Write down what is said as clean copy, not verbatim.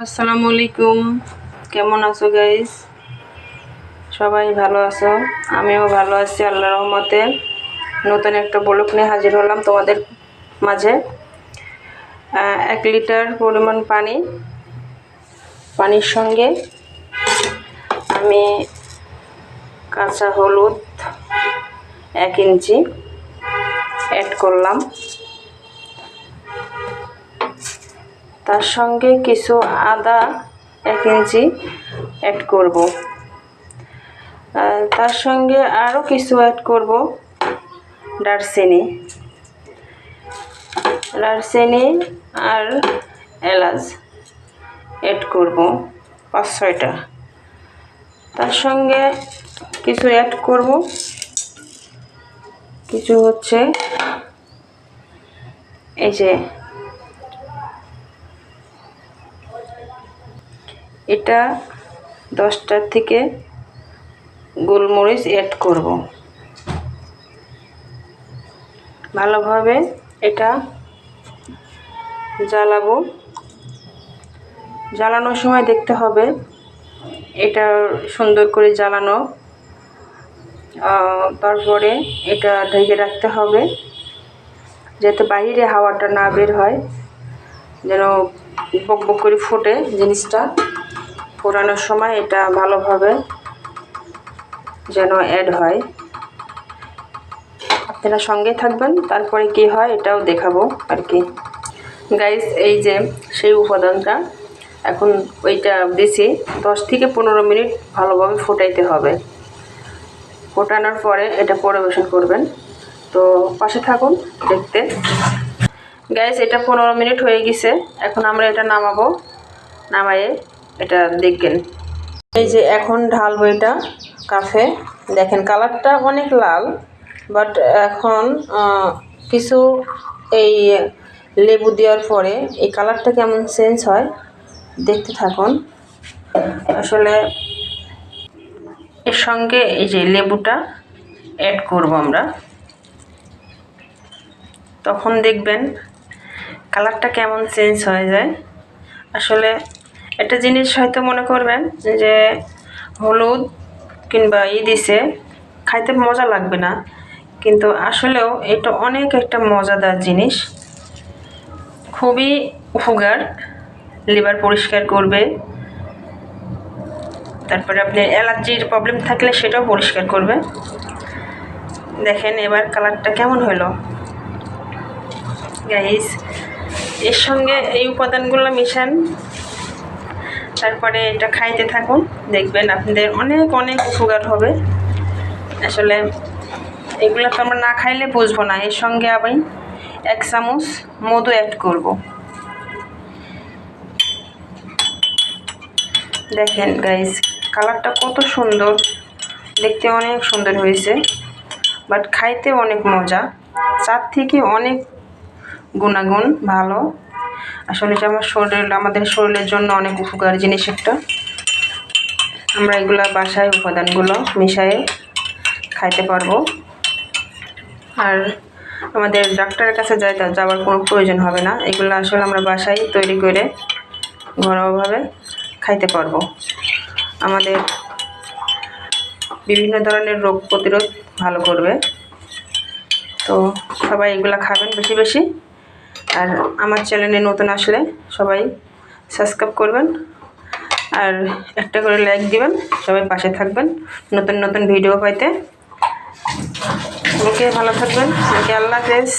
আসসালামু আলাইকুম, কেমন আছো গাইস? সবাই ভালো আছো? আমিও ভালো আছি আল্লাহর রহমতে। নতুন একটা ব্লগ নিয়ে হাজির হলাম তোমাদের মাঝে। 1 লিটার পরিমাণ পানির সঙ্গে আমি কাঁচা হলুদ 1 ইঞ্চি অ্যাড করলাম। তার সঙ্গে কিছু আদা 1 ইঞ্চি অ্যাড করব। তার সঙ্গে আরও কিছু অ্যাড করব, দারচিনি আর এলাচ অ্যাড করব 5-6টা। তার সঙ্গে কিছু অ্যাড করব, কিছু হচ্ছে এই যে এটা 10টা থেকে গোলমরিচ অ্যাড করব। ভালোভাবে এটা জ্বালাবো। জ্বালানোর সময় দেখতে হবে এটা সুন্দর করে জ্বালানো। তারপরে এটা ঢেকে রাখতে হবে যাতে বাইরে হাওয়াটা না বের হয়, যেন বক বক করে ফোটে। জিনিসটা ফোটানোর সময় এটা ভালোভাবে যেন অ্যাড হয়। আপনারা সঙ্গে থাকবেন, তারপরে কি হয় এটাও দেখাবো আর কি। গাইস, এই যে সেই উপাদানটা এখন ওইটা দিছি, 10 থেকে 15 মিনিট ভালোভাবে ফোটাইতে হবে। ফোটানোর পরে এটা পরিবেশন করবেন। তো পাশে থাকুন দেখতে। গাইস, এটা 15 মিনিট হয়ে গেছে। এখন আমরা এটা নামাবো। নামায়ে এটা দেখবেন। এই যে এখন ঢালবো এটা কাফে। দেখেন কালারটা অনেক লাল, বাট এখন কিছু এই লেবু দেওয়ার পরে এই কালারটা কেমন চেঞ্জ হয় দেখতে থাকুন। আসলে এর সঙ্গে এই যে লেবুটা অ্যাড করব আমরা, তখন দেখবেন কালারটা কেমন চেঞ্জ হয়ে যায়। আসলে একটা জিনিস হয়তো মনে করবেন যে হলুদ কিংবা দিছে, খাইতে মজা লাগবে না, কিন্তু আসলেও এটা অনেক একটা মজাদার জিনিস। খুবই উপকার, লিভার পরিষ্কার করবে। তারপরে আপনি অ্যালার্জির প্রবলেম থাকলে সেটাও পরিষ্কার করবে। দেখেন এবার কালারটা কেমন হলো। গাইস, এর সঙ্গে এই উপাদানগুলো মিশান, তারপরে এটা খাইতে থাকুন, দেখবেন আপনাদের অনেক অনেক উপকার হবে। আসলে এগুলো তো আমরা না খাইলে বুঝবো না। এর সঙ্গে আমি 1 চামচ মধু অ্যাড করব। দেখেন গাইস, কালারটা কত সুন্দর, দেখতে অনেক সুন্দর হয়েছে, বাট খাইতে অনেক মজা। চার থেকে অনেক গুণাগুণ ভালো। আসলে এটা আমাদের শরীরের জন্য অনেক উপকার জিনিস একটা। আমরা এগুলা বাসায় উপাদানগুলো মিশিয়ে খাইতে পারবো, আর আমাদের ডাক্তারের কাছে যাওয়ার কোনো প্রয়োজন হবে না। এগুলো আসলে আমরা বাসায় তৈরি করে ঘরোয়াভাবে খাইতে পারবো। আমাদের বিভিন্ন ধরনের রোগ প্রতিরোধ ভালো করবে। তো সবাই এগুলো খাবেন বেশি বেশি। আর আমার চ্যানেলে নতুন আসলে সবাই সাবস্ক্রাইব করবেন, আর একটা করে লাইক দিবেন। সবাই পাশে থাকবেন নতুন নতুন ভিডিও পাইতে। ওকে, ভালো থাকবেন। ওকে, আল্লাহ হাফেজ।